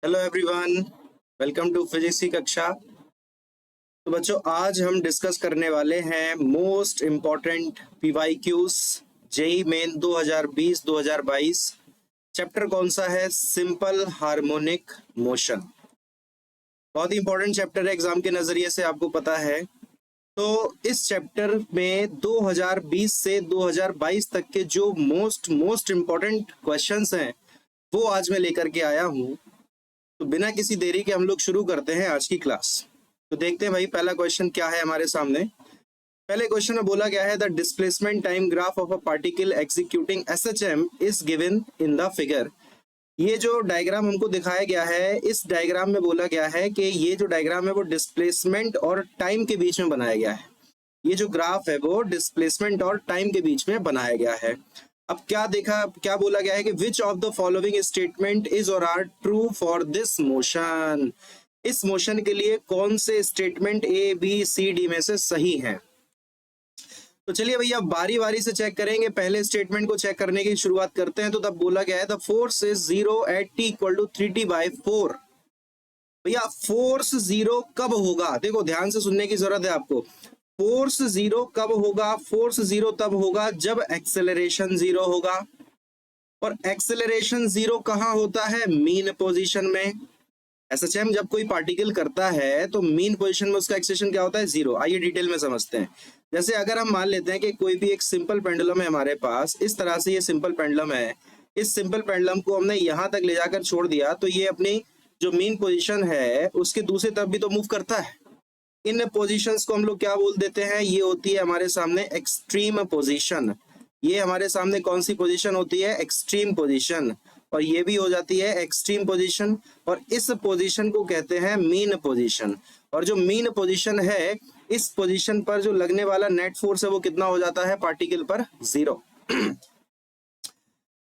Hello everyone, welcome to physics की कक्षा। तो बच्चों, आज हम डिस्कस करने वाले हैं most important PYQs JEE Main 2020-2022। Chapter कौन सा है? Simple harmonic motion. बहुत ही इंपॉर्टेंट चैप्टर है एग्जाम के नजरिए से, आपको पता है। तो इस चैप्टर में 2020 से 2022 तक के जो मोस्ट इम्पॉर्टेंट क्वेश्चंस हैं वो आज मैं लेकर के आया हूँ। तो बिना किसी देरी के हम लोग शुरू करते हैं आज की क्लास। तो देखते हैं भाई, पहला क्वेश्चन क्या है हमारे सामने। पहले क्वेश्चन में बोला गया है the displacement time graph of a particle executing SHM is given in the figure. ये जो डायग्राम हमको दिखाया गया है, इस डायग्राम में बोला गया है कि ये जो डायग्राम है वो डिस्प्लेसमेंट और टाइम के बीच में बनाया गया है। ये जो ग्राफ है वो डिस्प्लेसमेंट और टाइम के बीच में बनाया गया है। अब क्या बोला गया है कि which of the following statement is or are true for this motion. इस मोशन के लिए कौन से statement A B C D में से सही हैं। तो चलिए भैया बारी बारी से चेक करेंगे। पहले स्टेटमेंट को चेक करने की शुरुआत करते हैं। तो तब बोला गया है the force is 0 at t equal to 3t/4। भैया फोर्स 0 कब होगा? देखो ध्यान से सुनने की जरूरत है आपको। फोर्स 0 कब होगा? फोर्स 0 तब होगा जब एक्सेलरेशन 0 होगा। और एक्सेलरेशन 0 कहाँ होता है? मीन पोजीशन में। एसएचएम जब कोई पार्टिकल करता है तो मीन पोजीशन में उसका एक्सेलरेशन क्या होता है? 0। आइए डिटेल में समझते हैं। जैसे अगर हम मान लेते हैं कि कोई भी एक सिंपल पेंडुलम है हमारे पास, इस तरह से ये सिंपल पेंडुलम है। इस सिंपल पेंडुलम को हमने यहाँ तक ले जाकर छोड़ दिया तो ये अपनी जो मीन पोजीशन है उसके दूसरी तरफ भी तो मूव करता है। इन पोजीशंस को हम लोग क्या बोल देते हैं? ये होती है हमारे सामने एक्सट्रीम पोजीशन। ये हमारे सामने कौन सी पोजीशन होती है? Extreme position. और ये भी हो जाती है एक्सट्रीम पोजीशन। और इस पोजीशन को कहते हैं मीन पोजीशन। और जो मीन पोजीशन है, इस पोजीशन पर जो लगने वाला नेट फोर्स है वो कितना हो जाता है पार्टिकल पर? 0।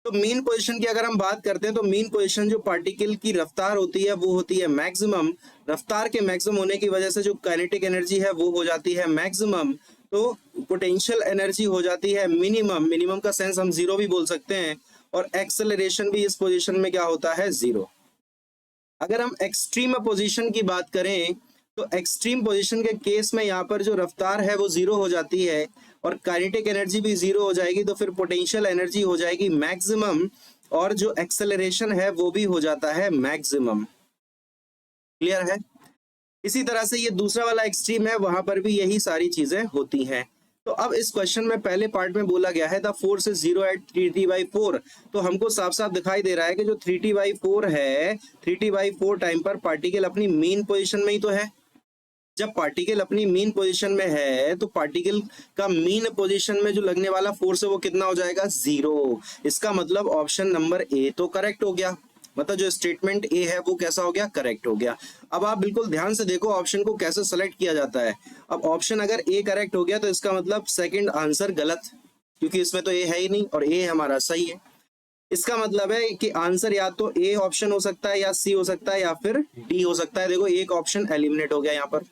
तो मीन पोजीशन की अगर हम बात करते हैं तो मीन पोजीशन जो पार्टिकल की रफ्तार होती है वो होती है मैक्सिमम। रफ्तार के मैक्सिमम होने की वजह से जो काइनेटिक एनर्जी है वो हो जाती है मैक्सिमम। तो पोटेंशियल एनर्जी हो जाती है मिनिमम। मिनिमम का सेंस हम 0 भी बोल सकते हैं। और एक्सेलरेशन भी इस पोजीशन में क्या होता है? 0। अगर हम एक्सट्रीम पोजीशन की बात करें तो एक्सट्रीम पोजीशन के केस में यहाँ पर जो रफ्तार है वो 0 हो जाती है और काइनेटिक एनर्जी भी 0 हो जाएगी। तो फिर पोटेंशियल एनर्जी हो जाएगी मैक्सिमम और जो एक्सेलरेशन है वो भी हो जाता है मैक्सिमम। क्लियर है? इसी तरह से ये दूसरा वाला एक्सट्रीम है, वहां पर भी यही सारी चीजें होती हैं। तो अब इस क्वेश्चन में पहले पार्ट में बोला गया है the force is 0 eight 3t/4। तो हमको साफ साफ दिखाई दे रहा है कि जो 3t/4 है, 3t/4 टाइम पर पार्टिकल अपनी मीन पोजीशन में ही तो है। जब पार्टिकल अपनी मीन पोजीशन में है तो पार्टिकल का मीन पोजीशन में जो लगने वाला फोर्स है वो कितना हो जाएगा? 0। इसका मतलब ऑप्शन नंबर ए तो करेक्ट हो गया। मतलब जो स्टेटमेंट ए है वो कैसा हो गया? करेक्ट हो गया। अब आप बिल्कुल ध्यान से देखो ऑप्शन को कैसे सेलेक्ट किया जाता है। अब ऑप्शन अगर ए करेक्ट हो गया तो इसका मतलब सेकंड आंसर गलत, क्योंकि इसमें तो ए है ही नहीं और ए हमारा सही है। इसका मतलब है कि आंसर या तो ए ऑप्शन हो सकता है या सी हो सकता है या फिर डी हो सकता है। देखो एक ऑप्शन एलिमिनेट हो गया यहाँ पर।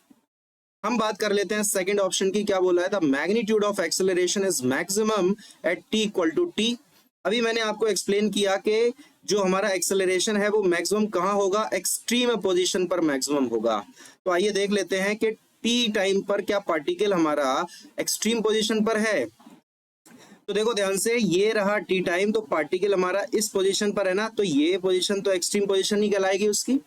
हम बात कर लेते हैं सेकंड ऑप्शन की। क्या बोला है? The magnitude of acceleration is maximum at t equal to t. अभी मैंने आपको एक्सप्लेन किया कि जो हमारा एक्सेलरेशन है वो मैक्सिमम कहाँ होगा? एक्सट्रीम पोजीशन पर मैक्सिमम होगा। तो आइए देख लेते हैं कि टी टाइम पर क्या पार्टिकल हमारा एक्सट्रीम पोजीशन पर है। तो देखो ध्यान से, ये रहा टी टाइम, तो पार्टिकल हमारा इस पोजीशन पर है ना, तो ये पोजीशन तो एक्सट्रीम पोजीशन ही कहलाएगी उसकी।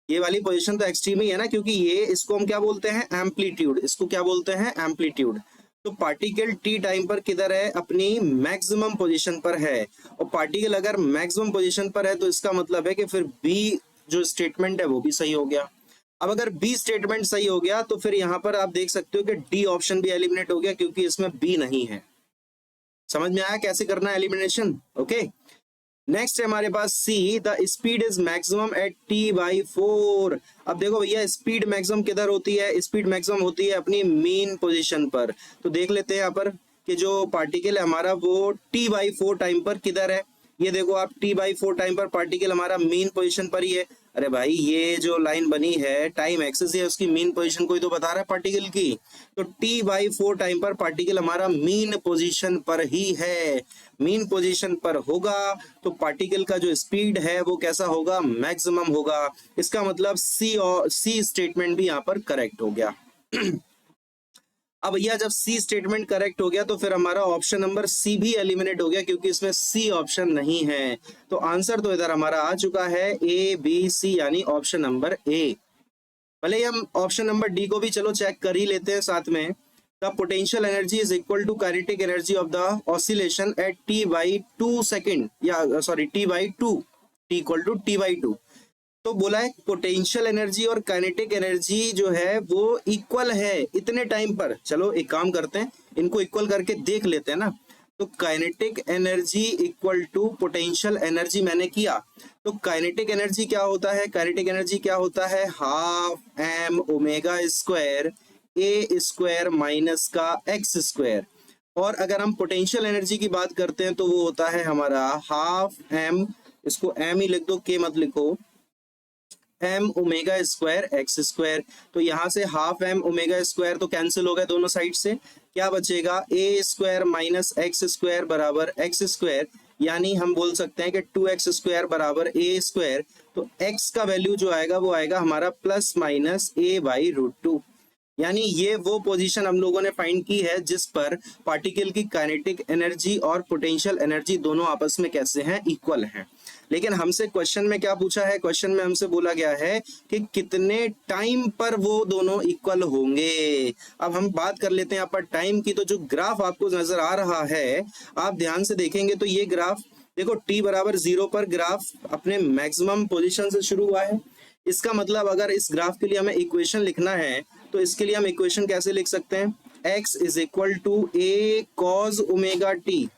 ये वाली पोजीशन तो एक्सट्रीम ही है ना, क्योंकि ये इसको हम क्या बोलते हैं? एम्पलीट्यूड। इसको क्या बोलते हैं? एम्पलीट्यूड। तो पार्टिकल टी टाइम पर किधर है? अपनी मैक्सिमम पोजीशन पर है। और पार्टिकल अगर मैक्सिमम पोजीशन पर है तो इसका मतलब है कि फिर बी जो स्टेटमेंट है वो भी सही हो गया। अब अगर बी स्टेटमेंट सही हो गया तो फिर यहाँ पर आप देख सकते हो कि डी ऑप्शन भी एलिमिनेट हो गया, क्योंकि इसमें बी नहीं है। समझ में आया कैसे करना है एलिमिनेशन? ओके। नेक्स्ट है हमारे पास C, the speed is maximum at t/4। अब देखो भैया स्पीड मैक्सिमम किधर होती है? स्पीड मैक्सिमम होती है अपनी मीन पोजीशन पर। तो देख लेते हैं यहाँ पर कि जो पार्टिकल है हमारा वो t/4 टाइम पर किधर है? ये देखो आप t/4 टाइम पर पार्टिकल हमारा मीन पोजीशन पर ही है। अरे भाई ये जो लाइन बनी है टाइम एक्सिस है, उसकी मीन पोजीशन कोई तो बता रहा है पार्टिकल की, तो t/4 टाइम पर पार्टिकल हमारा मीन पोजीशन पर ही है। मीन पोजीशन पर होगा तो पार्टिकल का जो स्पीड है वो कैसा होगा, मैक्सिमम होगा। इसका मतलब सी और सी स्टेटमेंट भी यहाँ पर करेक्ट हो गया। अब भैया जब सी स्टेटमेंट करेक्ट हो गया तो फिर हमारा ऑप्शन नंबर सी भी एलिमिनेट हो गया, क्योंकि इसमें सी ऑप्शन नहीं है। तो आंसर तो इधर हमारा आ चुका है ए बी सी, यानी ऑप्शन नंबर ए। भले हम ऑप्शन नंबर डी को भी चलो चेक कर ही लेते हैं साथ में। The potential energy is equal to kinetic energy of the oscillation at t/2 second, या sorry t/2, t equal to t/2। तो बोला है पोटेंशियल एनर्जी और काइनेटिक एनर्जी जो है वो इक्वल है इतने टाइम पर। चलो एक काम करते हैं, इनको इक्वल करके देख लेते हैं ना। तो kinetic energy equal to potential energy मैंने किया, तो काइनेटिक एनर्जी क्या होता है, काइनेटिक एनर्जी क्या होता है, हाफ एम ओमेगा स्क्वायर ए स्क्वायर माइनस का एक्स स्क्वायर। और अगर हम पोटेंशियल एनर्जी की बात करते हैं तो वो होता है हमारा हाफ एम, इसको एम ही लिख दो, के मत लिखो, m omega square x square. तो यहाँ से हाफ एम ओमेगा स्क्वायर तो कैंसिल हो गए दोनों साइड से, क्या बचेगा, a square minus x square बराबर एक्स स्क्वायर, यानी हम बोल सकते हैं कि 2x स्क्वायर बराबर ए स्क्वायर। तो x का वैल्यू जो आएगा वो आएगा हमारा प्लस माइनस a/√2, यानी ये वो पोजीशन हम लोगों ने फाइंड की है जिस पर पार्टिकल की काइनेटिक एनर्जी और पोटेंशियल एनर्जी दोनों आपस में कैसे हैं, इक्वल हैं। लेकिन हमसे क्वेश्चन में क्या पूछा है, क्वेश्चन में हमसे बोला गया है कि कितने टाइम पर वो दोनों इक्वल होंगे। अब हम बात कर लेते हैं यहाँ पर टाइम की। तो जो ग्राफ आपको नजर आ रहा है, आप ध्यान से देखेंगे तो ये ग्राफ देखो t बराबर 0 पर ग्राफ अपने मैक्सिमम पोजीशन से शुरू हुआ है। इसका मतलब अगर इस ग्राफ के लिए हमें इक्वेशन लिखना है तो इसके लिए हम इक्वेशन कैसे लिख सकते हैं, x is equal to a cos omega t.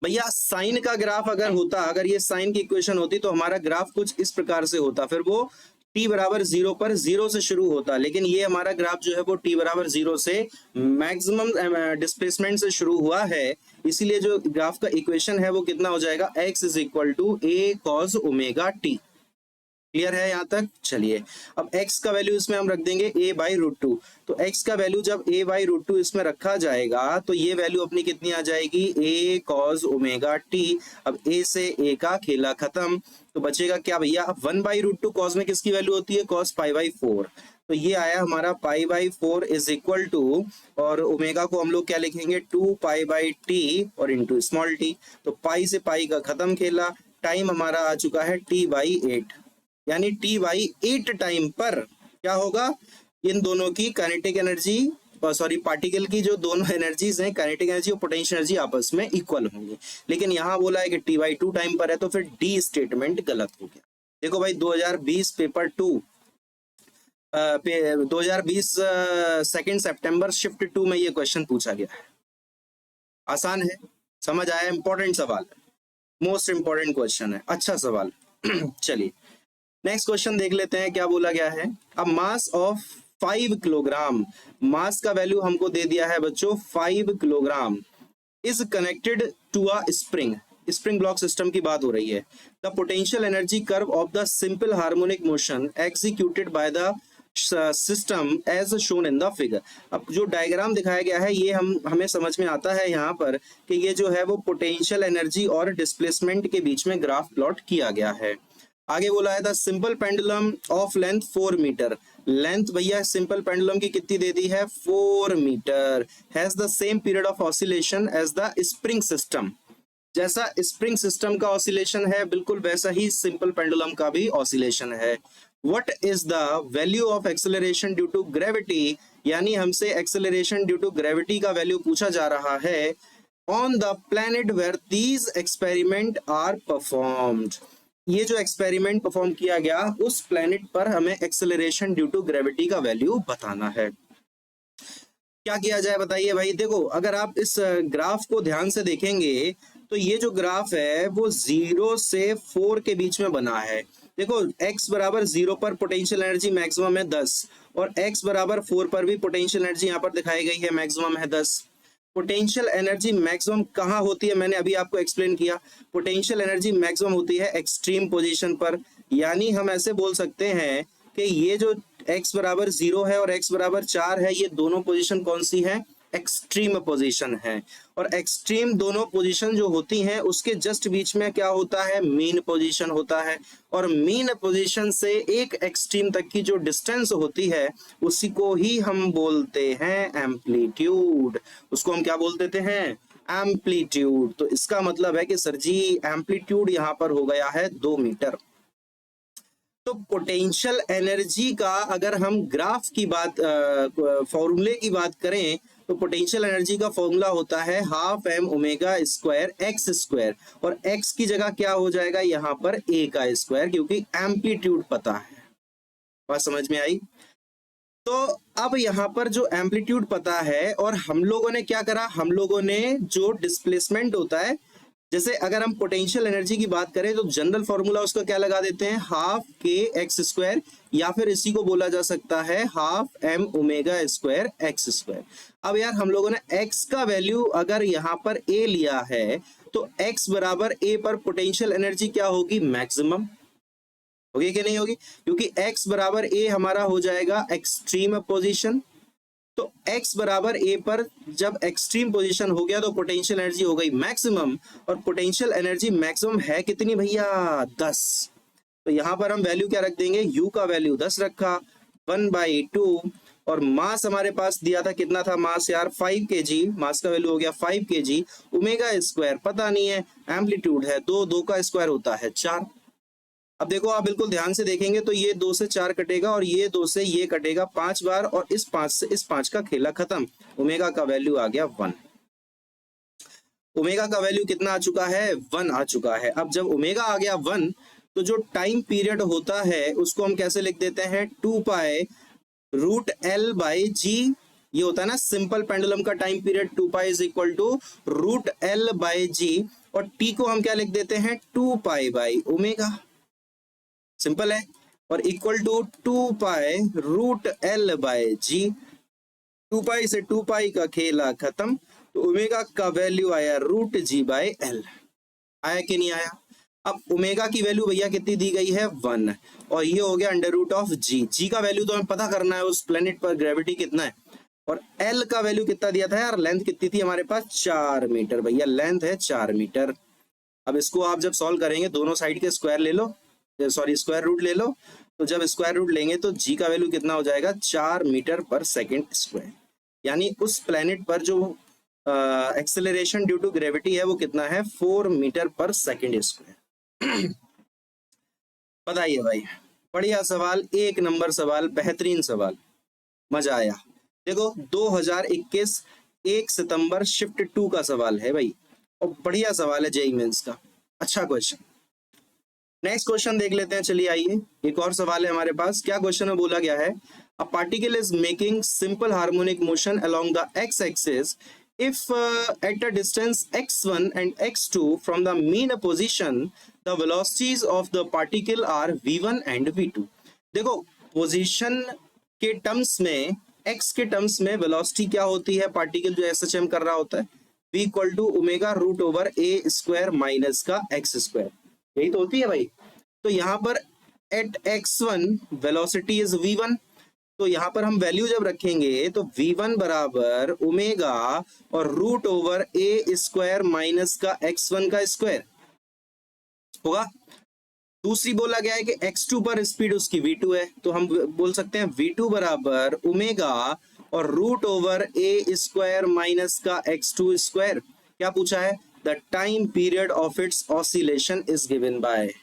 भैया साइन का ग्राफ अगर होता, अगर ये साइन की इक्वेशन होती तो हमारा ग्राफ कुछ इस प्रकार से होता, फिर वो t बराबर 0 पर 0 से शुरू होता। लेकिन ये हमारा ग्राफ जो है वो t बराबर 0 से मैक्सिमम डिस्प्लेसमेंट से शुरू हुआ है, इसीलिए जो ग्राफ का इक्वेशन है वो कितना हो जाएगा, x is equal to a cos omega t. Clear है यहाँ तक? चलिए अब x का वैल्यू इसमें हम रख देंगे a/√2। तो x का वैल्यू जब a/√2 इसमें रखा जाएगा तो ये वैल्यू अपनी कितनी आ जाएगी, a cos ओमेगा t। अब a से a का खेला खत्म, तो बचेगा क्या भैया, 1/√2 cos में किसकी वैल्यू होती है, cos π/4। तो ये आया हमारा π/4 इज इक्वल टू, और ओमेगा को हम लोग क्या लिखेंगे, 2π/t और इंटू स्मॉल t। तो पाई से पाई का खत्म खेला, टाइम हमारा आ चुका है t/8, यानी t/8 टाइम पर क्या होगा, इन दोनों की काइनेटिक एनर्जी, सॉरी पार्टिकल की जो दोनों एनर्जीज हैं, काइनेटिक एनर्जी और पोटेंशियल एनर्जी आपस में इक्वल होंगी। लेकिन यहाँ बोला है कि t/2 टाइम पर है, तो फिर डी स्टेटमेंट गलत हो गया। देखो भाई 2020 पेपर 2 2020 2 सितंबर शिफ्ट 2 में ये क्वेश्चन पूछा गया है। आसान है, समझ आया, इंपॉर्टेंट सवाल है, मोस्ट इंपॉर्टेंट क्वेश्चन है, अच्छा सवाल। चलिए नेक्स्ट क्वेश्चन देख लेते हैं क्या बोला गया है। अब मास ऑफ 5 किलोग्राम, मास का वैल्यू हमको दे दिया है बच्चों 5 kilogram, is connected to a spring, spring block system की बात हो रही है। The potential energy curve of the simple harmonic motion executed by the system as shown in the figure. अब जो डायग्राम दिखाया गया है ये हमें समझ में आता है यहाँ पर कि ये जो है वो पोटेंशियल एनर्जी और डिस्प्लेसमेंट के बीच में ग्राफ प्लॉट किया गया है। आगे बोला है the simple pendulum of length 4 metre, length भैया सिंपल पेंडुलम की कितनी दे दी है, 4 metre, has the same period of oscillation as the spring system. जैसा स्प्रिंग सिस्टम का ऑसिलेशन है बिल्कुल वैसा ही सिंपल पेंडुलम का भी ऑसिलेशन है। What is the value of acceleration due to gravity, यानी हमसे एक्सेलरेशन ड्यू टू ग्रेविटी का वैल्यू पूछा जा रहा है on the planet where these experiment are performed. ये जो एक्सपेरिमेंट परफॉर्म किया गया उस प्लैनेट पर हमें एक्सेलरेशन ड्यू टू ग्रेविटी का वैल्यू बताना है। क्या किया जाए बताइए भाई। देखो अगर आप इस ग्राफ को ध्यान से देखेंगे तो ये जो ग्राफ है वो 0 से 4 के बीच में बना है। देखो x बराबर 0 पर पोटेंशियल एनर्जी मैक्सिमम है 10, और x बराबर 4 पर भी पोटेंशियल एनर्जी यहाँ पर दिखाई गई है मैक्सिमम है 10। पोटेंशियल एनर्जी मैक्सिमम कहाँ होती है, मैंने अभी आपको एक्सप्लेन किया। पोटेंशियल एनर्जी मैक्सिमम होती है एक्सट्रीम पोजीशन पर, यानी हम ऐसे बोल सकते हैं कि ये जो x बराबर 0 है और x बराबर 4 है, ये दोनों पोजीशन कौन सी है, एक्सट्रीम पोजीशन है। और एक्सट्रीम दोनों पोजीशन जो होती हैं उसके जस्ट बीच में क्या होता है, मीन पोजीशन होता है। और मीन पोजीशन से एक एक्सट्रीम तक की जो डिस्टेंस होती है उसी को ही हम बोलते हैं एम्पलीट्यूड। उसको हम क्या बोल देते हैं, एम्पलीट्यूड। तो इसका मतलब है कि सर जी एम्पलीट्यूड यहाँ पर हो गया है 2 मीटर। तो पोटेंशियल एनर्जी का अगर हम ग्राफ की बात, फॉर्मूले की बात करें, तो पोटेंशियल एनर्जी का फॉर्मूला होता है half m omega square x square, और एक्स की जगह क्या हो जाएगा यहाँ पर ए का स्क्वायर, क्योंकि एम्पलीट्यूड पता है। बात समझ में आई। तो अब यहाँ पर जो एम्पलीट्यूड पता है, और हम लोगों ने क्या करा, हम लोगों ने जो डिस्प्लेसमेंट होता है, जैसे अगर हम पोटेंशियल एनर्जी की बात करें तो जनरल फॉर्मूला उसका क्या लगा देते हैं, हाफ के एक्स स्क्वायर, या फिर इसी को बोला जा सकता है half m omega square x square. अब यार हम लोगों ने x का वैल्यू अगर यहाँ पर a लिया है, तो x बराबर a पर पोटेंशियल एनर्जी क्या होगी, मैक्सिमम होगी कि नहीं होगी, क्योंकि x बराबर a हमारा हो जाएगा एक्सट्रीम पोजीशन। तो x बराबर a पर जब एक्सट्रीम पोजीशन हो गया तो पोटेंशियल एनर्जी हो गई मैक्सिमम, और पोटेंशियल एनर्जी मैक्सिमम है कितनी भैया, 10। तो यहाँ पर हम वैल्यू क्या रख देंगे, u का वैल्यू 10 रखा, 1/2, और मास हमारे पास दिया था कितना था मास यार, 5 kg, मास का वैल्यू हो गया 5 kg। ओमेगा स्क्वायर पता नहीं है, एम्पलीट्यूड है 2, 2 का स्क्वायर होता है 4। अब देखो आप बिल्कुल ध्यान से देखेंगे तो ये 2 से 4 कटेगा, और ये 2 से ये कटेगा 5 बार, और इस 5 से इस 5 का खेला खत्म। ओमेगा का वैल्यू आ गया 1। ओमेगा का वैल्यू कितना आ चुका है, 1 आ चुका है। अब जब ओमेगा आ गया 1, तो जो टाइम पीरियड होता है उसको हम कैसे लिख देते हैं, 2 pi root L by G. ये होता है ना सिंपल पेंडुलम का time period, 2 pi is equal to root L by G, और टी को हम क्या लिख देते हैं, 2 पाई बाई ओमेगा, सिंपल है, और equal to 2 pi root L by G. 2 pi से 2 पाई का खेला खत्म, तो ओमेगा का वैल्यू आया रूट जी बाई एल। आया कि नहीं आया। अब ओमेगा की वैल्यू भैया कितनी दी गई है, 1, और ये हो गया अंडर रूट ऑफ जी। जी का वैल्यू तो हमें पता करना है उस प्लेनेट पर ग्रेविटी कितना है, और एल का वैल्यू कितना दिया था यार, लेंथ कितनी थी हमारे पास, 4 मीटर भैया, लेंथ है 4 मीटर। अब इसको आप जब सॉल्व करेंगे दोनों साइड के स्क्वायर ले लो, सॉरी स्क्वायर रूट ले लो, तो जब स्क्वायर रूट लेंगे तो जी का वैल्यू कितना हो जाएगा, 4 मीटर पर सेकेंड स्क्वायर। यानी उस प्लेनेट पर जो एक्सेलरेशन ड्यू टू ग्रेविटी है वो कितना है, 4 मीटर पर सेकेंड स्क्वायर। बताइए भाई, बढ़िया सवाल, 1 नंबर सवाल, बेहतरीन सवाल, मजा आया। देखो 2021 1 सितंबर शिफ्ट 2 का सवाल है भाई, और बढ़िया सवाल है जेईई मेंस का, अच्छा क्वेश्चन। नेक्स्ट क्वेश्चन देख लेते हैं, चलिए आइए, एक और सवाल है हमारे पास। क्या क्वेश्चन में बोला गया है, a particle is making simple harmonic motion along the x axis if at a distance x1 and x2 from the mean position the velocities of the particle are v1 and v2। देखो position के terms में, x के terms में velocity क्या होती है, particle जो SHM कर रहा होता है, v equal to omega root over a square minus का x स्क्वायर, यही तो होती है भाई। तो यहाँ पर eight x1 velocity is v1, तो यहाँ पर हम वैल्यू जब रखेंगे तो v1 बराबर ओमेगा और root over a square minus का x1 का स्क्वायर होगा। दूसरी बोला गया है कि x2 पर स्पीड उसकी v2 है, तो हम बोल सकते हैं v2 बराबर ओमेगा और root over a square minus का x2 स्क्वायर। क्या पूछा है, the time period of its oscillation is given by.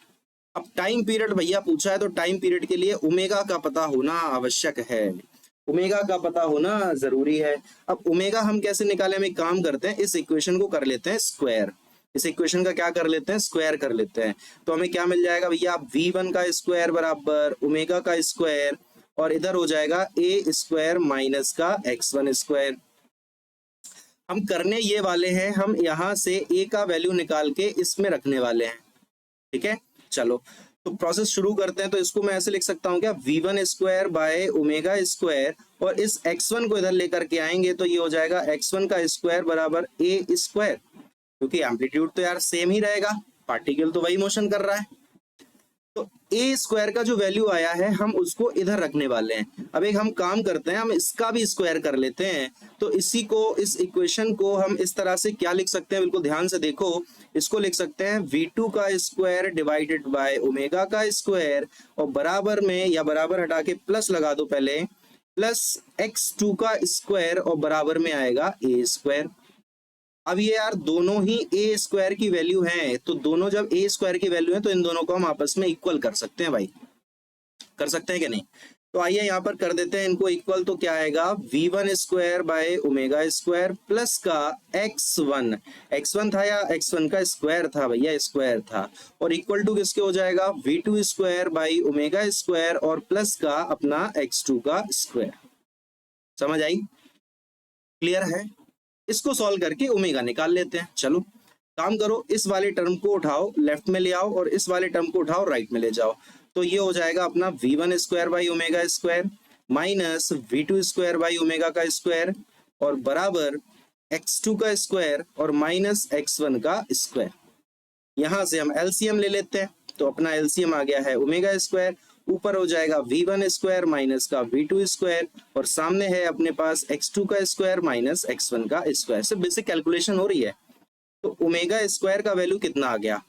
अब टाइम पीरियड भैया पूछा है, तो टाइम पीरियड के लिए ओमेगा का पता होना आवश्यक है, ओमेगा का पता होना जरूरी है। अब ओमेगा हम कैसे निकालें, हम एक काम करते हैं, इस इक्वेशन को कर लेते हैं स्क्वायर, इस इक्वेशन का क्या कर लेते हैं, स्क्वायर कर लेते हैं। तो हमें क्या मिल जाएगा भैया, v1 का स्क्वायर बराबर ओमेगा का स्क्वायर, और इधर हो जाएगा a स्क्वायर माइनस का x1 स्क्वायर। हम करने ये वाले हैं, हम यहाँ से a का वैल्यू निकाल के इसमें रखने वाले हैं, ठीक है। चलो तो प्रोसेस शुरू करते हैं। तो इसको मैं ऐसे लिख सकता हूँ क्या, v1 square by omega square, और इस x1 को इधर लेकर के आएंगे तो ये हो जाएगा x1 का स्क्वायर बराबर a स्क्वायर, क्योंकि एम्पलीट्यूड तो यार सेम ही रहेगा, पार्टिकल तो वही मोशन कर रहा है। तो ए स्क्वायर का जो वैल्यू आया है हम उसको इधर रखने वाले हैं। अब एक हम काम करते हैं, हम इसका भी स्क्वायर कर लेते हैं। तो इसी को, इस इक्वेशन को हम इस तरह से क्या लिख सकते हैं, बिल्कुल ध्यान से देखो, इसको लिख सकते हैं v2 का स्क्वायर डिवाइडेड बाय ओमेगा का स्क्वायर, और बराबर में, या बराबर हटा के प्लस लगा दो पहले, प्लस x2 का स्क्वायर, और बराबर में आएगा a स्क्वायर। अब ये यार दोनों ही ए स्क्वायर की वैल्यू है, तो दोनों जब ए स्क्वायर की वैल्यू है तो इन दोनों को हम आपस में इक्वल कर सकते हैं भाई, कर सकते हैं कि नहीं। तो आइए यहाँ पर कर देते हैं इनको इक्वल। तो क्या आएगा, v1 square by omega square plus का x1 था या x1 का स्क्वायर था भैया, स्क्वायर था, और इक्वल टू किसके हो जाएगा, v2 square by omega square और प्लस का अपना x2 का स्क्वायर। समझ आई, क्लियर है। इसको सॉल्व करके ओमेगा निकाल लेते हैं। चलो काम करो, इस वाले टर्म को उठाओ लेफ्ट में ले आओ और इस वाले टर्म को उठाओ राइट में ले जाओ। तो ये हो जाएगा अपना v1 square by omega square minus v2 square by omega का स्क्वायर और बराबर x2 का स्क्वायर और माइनस x1 का स्क्वायर। यहां से हम एलसीएम ले लेते हैं, तो अपना एलसीएम आ गया है ओमेगा स्क्वायर, ऊपर हो जाएगा v1 स्क्वायर माइनस का v2 स्क्वायर और सामने है अपने पास x2 का स्क्वायर माइनस x1 का स्क्वायर। से बेसिक कैलकुलेशन हो रही है। तो ओमेगा स्क्वायर का वैल्यू कितना आ गया,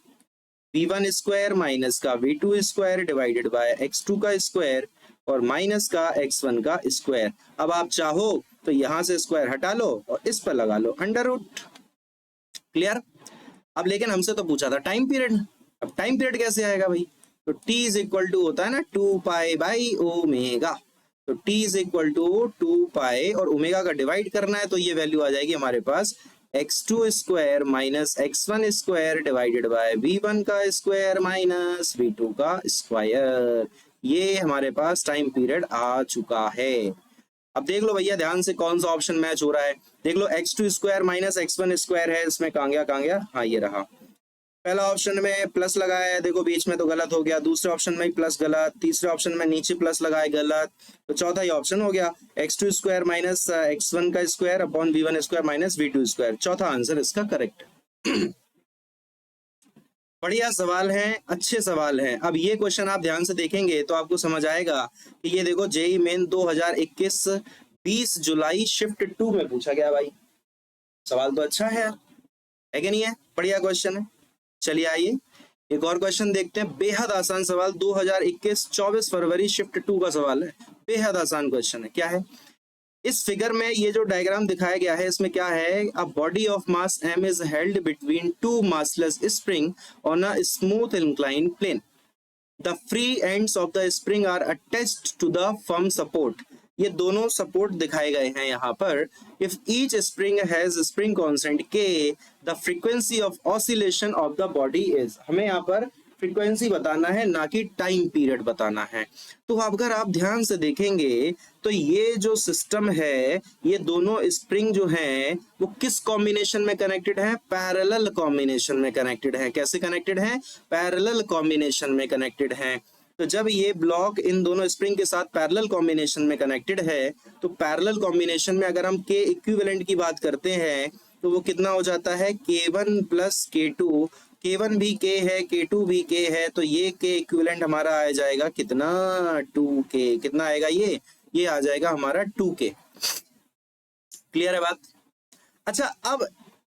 v1 स्क्वायर माइनस का v2 square divided by x2 का स्क्वायर और माइनस का x1 का स्क्वायर। अब आप चाहो तो यहां से स्क्वायर हटा लो और इस पर लगा लो अंडर रूट। क्लियर। अब लेकिन हमसे तो पूछा था टाइम पीरियड, अब टाइम पीरियड कैसे आएगा भाई, तो t इज इक्वल टू होता है ना 2 पाई बाई ओमेगा, तो t is equal to 2 pi और ओमेगा का डिवाइड करना है, तो ये वैल्यू आ जाएगी हमारे पास x2 square minus x1 square divided by v1 का स्क्वायर माइनस v2 का स्क्वायर। ये हमारे पास टाइम पीरियड आ चुका है। अब देख लो भैया ध्यान से कौन सा ऑप्शन मैच हो रहा है, देख लो x2 square minus x1 square है, इसमें कहाँ गया, हाँ ये रहा। पहला ऑप्शन में प्लस लगाया है, देखो बीच में तो गलत हो गया, दूसरे ऑप्शन में प्लस गलत, तीसरे ऑप्शन में नीचे प्लस लगाए गलत, तो चौथा ही ऑप्शन हो गया x2 स्क्वायर माइनस x1 का square upon v1 square minus v2 square. चौथा आंसर इसका करेक्ट। बढ़िया सवाल है, अच्छे सवाल हैं। अब ये क्वेश्चन आप ध्यान से देखेंगे तो आपको समझ आएगा कि ये देखो जेईई मेन 2021 20 जुलाई शिफ्ट 2 में पूछा गया भाई। सवाल तो अच्छा है कि नहीं है, बढ़िया क्वेश्चन है। चलिए आइए एक और क्वेश्चन देखते हैं, बेहद आसान सवाल 2021 24 फरवरी शिफ्ट 2 का सवाल है, बेहद आसान क्वेश्चन है। क्या है इस फिगर में, ये जो डायग्राम दिखाया गया है इसमें क्या है, a body of mass m is held between two massless spring on a smooth incline plane, the free ends of the spring are attached to the firm support. ये दोनों सपोर्ट दिखाए गए हैं यहाँ पर। If each spring has spring constant k, the frequency of oscillation of the body is, हमें यहाँ पर फ्रीक्वेंसी बताना है ना कि टाइम पीरियड बताना है। तो अगर आप ध्यान से देखेंगे तो ये जो सिस्टम है, ये दोनों स्प्रिंग जो हैं वो किस कॉम्बिनेशन में कनेक्टेड है, पैरेलल कॉम्बिनेशन में कनेक्टेड है। कैसे कनेक्टेड है, पैरेलल कॉम्बिनेशन में कनेक्टेड है। तो जब ये ब्लॉक इन दोनों स्प्रिंग के साथ पैरेलल कॉम्बिनेशन में कनेक्टेड है, तो पैरेलल कॉम्बिनेशन में अगर हम k इक्विवेलेंट की बात करते हैं तो वो कितना हो जाता है, k1 प्लस k2, k1 भी k है k2 भी k है, तो ये k इक्विवेलेंट हमारा आ जाएगा कितना, 2k। कितना आएगा ये आ जाएगा हमारा 2k। क्लियर है बात। अच्छा अब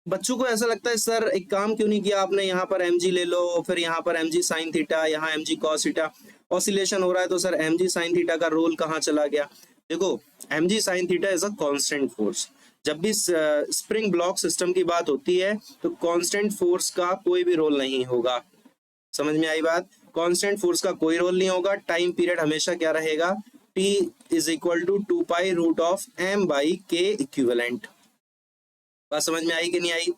बच्चों को ऐसा लगता है सर एक काम क्यों नहीं किया आपने, यहाँ पर mg ले लो, फिर यहाँ पर mg साइन थीटा, यहाँ mg कॉस थीटा, ऑसिलेशन हो रहा है तो सर mg साइन थीटा का रोल कहाँ चला गया। देखो mg sine theta is a constant force. जब भी स्प्रिंग ब्लॉक सिस्टम की बात होती है तो कांस्टेंट फोर्स का कोई भी रोल नहीं होगा। समझ में आई बात, कांस्टेंट फोर्स का कोई रोल नहीं होगा। टाइम पीरियड हमेशा क्या रहेगा, t is equal to 2 pi root of m by k equivalent. बात समझ में आई कि नहीं आई,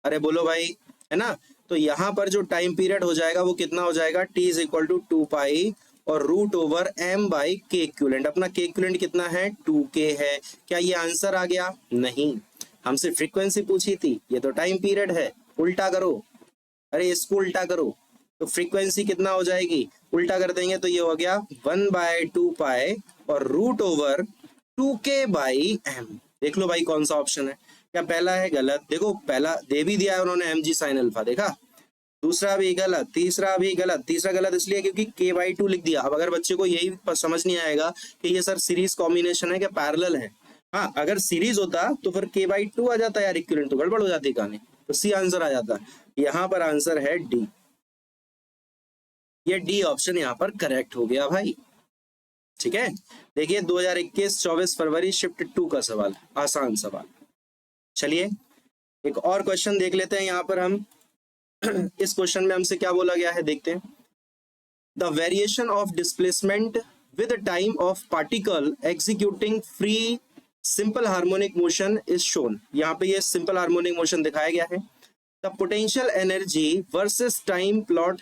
अरे बोलो भाई, है ना। तो यहाँ पर जो टाइम पीरियड हो जाएगा वो कितना हो जाएगा, t is equal to 2 pi और root over m by k equivalent. अपना k इक्विवेलेंट कितना है, 2k है। क्या ये आंसर आ गया, नहीं, हमसे फ्रीक्वेंसी पूछी थी, ये तो टाइम पीरियड है। उल्टा करो, अरे इसको उल्टा करो, तो फ्रीक्वेंसी कितना हो जाएगी, उल्टा कर देंगे तो ये हो गया 1/2 पाई और √2k/m। देख लो भाई कौन सा ऑप्शन है, क्या पहला है गलत, देखो पहला दे भी दिया है उन्होंने mg sin अल्फा, देखा, दूसरा भी गलत, तीसरा भी गलत, तीसरा गलत इसलिए क्योंकि k/2 लिख दिया। अब अगर बच्चे को यही समझ नहीं आएगा कि ये सर सीरीज कॉम्बिनेशन है क्या पैरेलल है, हाँ अगर सीरीज होता तो फिर k/2 आ जाता यार, इक्विवेलेंट, तो गड़बड़ हो जाती कहानी, तो सी आंसर आ जाता। यहाँ पर आंसर है डी, ये डी ऑप्शन यहाँ पर करेक्ट हो गया भाई। ठीक है, देखिए 2021 24 फरवरी शिफ्ट 2 का सवाल, आसान सवाल। चलिए एक और क्वेश्चन देख लेते हैं यहाँ पर हम। इस क्वेश्चन में हमसे क्या बोला गया है देखते हैं। The variation of displacement with time of particle executing free simple harmonic motion is shown. यहाँ पे ये सिंपल हार्मोनिक मोशन दिखाया गया है। The potential energy versus time plot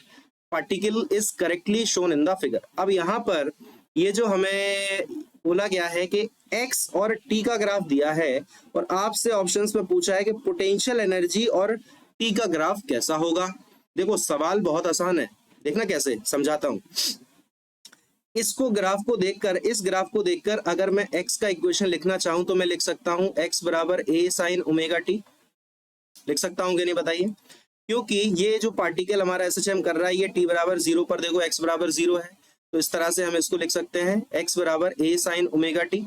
particle is correctly shown in the figure. अब यहाँ पर ये जो हमें बोला गया है कि x और t का ग्राफ दिया है और आपसे ऑप्शंस में पूछा है कि पोटेंशियल एनर्जी और t का ग्राफ कैसा होगा। देखो सवाल बहुत आसान है, देखना कैसे समझाता हूं। इसको ग्राफ को देखकर, इस ग्राफ को देखकर अगर मैं x का इक्वेशन लिखना चाहूं तो मैं लिख सकता हूं x बराबर a sin ओमेगा t, लिख सकता हूं कि नहीं बताइए, क्योंकि ये जो पार्टिकल हमारा SHM कर रहा है ये t बराबर 0 पर, देखो x बराबर 0 है, तो इस तरह से हम इसको लिख सकते हैं x बराबर a sin ओमेगा t।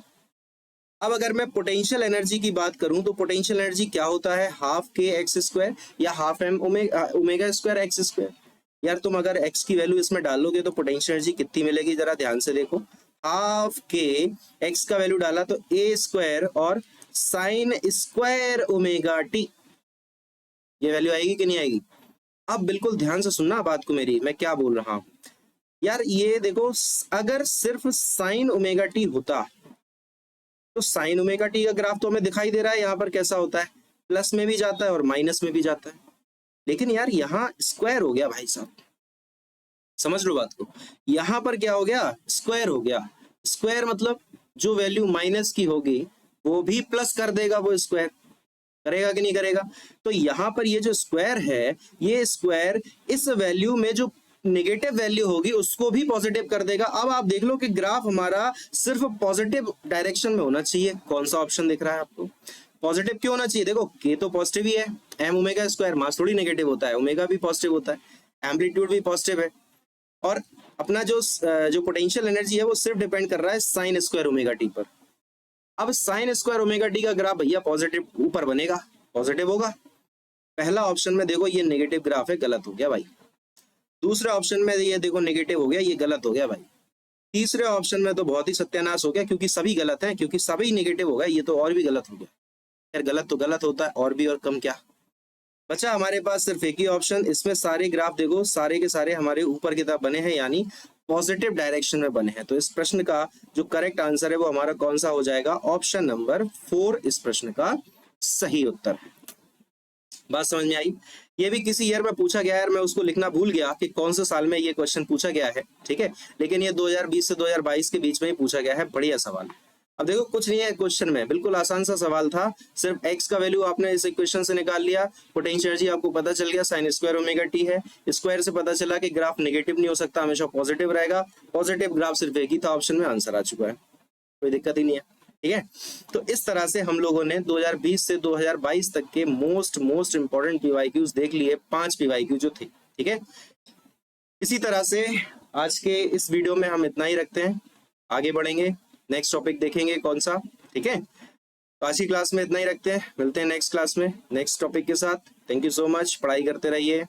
अब अगर मैं पोटेंशियल एनर्जी की बात करूं तो पोटेंशियल एनर्जी क्या होता है, हाफ के एक्स स्क्वायर या half m omega square x square. यार तुम अगर x की वैल्यू इसमें डालोगे तो पोटेंशियल एनर्जी कितनी मिलेगी, जरा ध्यान से देखो, हाफ के x का वैल्यू डाला तो a स्क्वायर और साइन स्क्वायर ओमेगा t, ये वैल्यू आएगी कि नहीं आएगी। अब बिल्कुल ध्यान से सुनना बात को मेरी, मैं क्या बोल रहा हूं यार। ये देखो अगर सिर्फ साइन ओमेगा टी होता तो साइन ओमेगा टी का ग्राफ तो हमें दिखाई दे रहा है यहाँ पर कैसा होता है, प्लस में भी जाता है और माइनस में भी जाता है, लेकिन यार यहाँ स्क्वायर हो गया भाई साहब, समझ लो बात को, यहाँ पर क्या हो गया, स्क्वायर हो गया। स्क्वायर मतलब जो वैल्यू माइनस की होगी वो भी प्लस कर देगा, वो स्क्वायर करेगा कि नहीं करेगा। तो यहाँ पर ये जो स्क्वायर है, ये स्क्वायर इस वैल्यू में जो नेगेटिव वैल्यू होगी उसको भी पॉजिटिव कर देगा। अब आप देख लो कि ग्राफ हमारा सिर्फ पॉजिटिव डायरेक्शन में होना चाहिए। कौन सा ऑप्शन दिख रहा है आपको, पॉजिटिव क्यों होना चाहिए, देखो के तो पॉजिटिव ही है, एम ओमेगा स्क्वायर मास थोड़ी नेगेटिव होता है, ओमेगा भी पॉजिटिव होता है, एम्पलीट्यूड भी पॉजिटिव है, और अपना जो पोटेंशियल एनर्जी है वो सिर्फ डिपेंड कर रहा है साइन स्क्वायर ओमेगा टी पर। अब साइन स्क्वायर ओमेगा टी का ग्राफ भैया पॉजिटिव ऊपर बनेगा, पॉजिटिव होगा। पहला ऑप्शन में देखो ये नेगेटिव ग्राफ है, गलत हो गया भाई। दूसरे ऑप्शन में ये देखो नेगेटिव हो गया, ये गलत हो गया भाई। तीसरे ऑप्शन में तो बहुत ही सत्यानाश हो गया क्योंकि सभी गलत हैं, क्योंकि सभी नेगेटिव हो गया, ये तो और भी गलत हो गया। यार गलत तो गलत होता है, और भी और कम क्या बचा हमारे पास, सिर्फ एक ही ऑप्शन। इसमें सारे ग्राफ देखो सारे के सारे हमारे ऊपर की तरफ बने हैं, यानी पॉजिटिव डायरेक्शन में बने हैं। तो इस प्रश्न का जो करेक्ट आंसर है वो हमारा कौन सा हो जाएगा, ऑप्शन नंबर 4 इस प्रश्न का सही उत्तर है। बात समझ में आई। ये भी किसी ईयर में पूछा गया है, मैं उसको लिखना भूल गया कि कौन से साल में ये क्वेश्चन पूछा गया है, ठीक है, लेकिन ये 2020 से 2022 के बीच में ही पूछा गया है। बढ़िया सवाल। अब देखो कुछ नहीं है क्वेश्चन में, बिल्कुल आसान सा सवाल था, सिर्फ x का वैल्यू आपने इस इक्वेशन से निकाल लिया, पोटेंशियल एनर्जी आपको पता चल गया साइन स्क्वायर ओमेगा टी है, स्क्वायर से पता चला कि ग्राफ नेगेटिव नहीं हो सकता, हमेशा पॉजिटिव रहेगा, पॉजिटिव ग्राफ सिर्फ एक ही था ऑप्शन में, आंसर आ चुका है, कोई दिक्कत ही नहीं है। ठीक है, तो इस तरह से हम लोगों ने 2020 से 2022 तक के मोस्ट इंपॉर्टेंट पीवाईक्यूज देख लिए, 5 पीवाईक्यू जो थे। ठीक है, इसी तरह से आज के इस वीडियो में हम इतना ही रखते हैं, आगे बढ़ेंगे, नेक्स्ट टॉपिक देखेंगे कौन सा। ठीक है, तो आज की क्लास में इतना ही रखते हैं, मिलते हैं नेक्स्ट क्लास में नेक्स्ट टॉपिक के साथ। थैंक यू सो मच, पढ़ाई करते रहिए।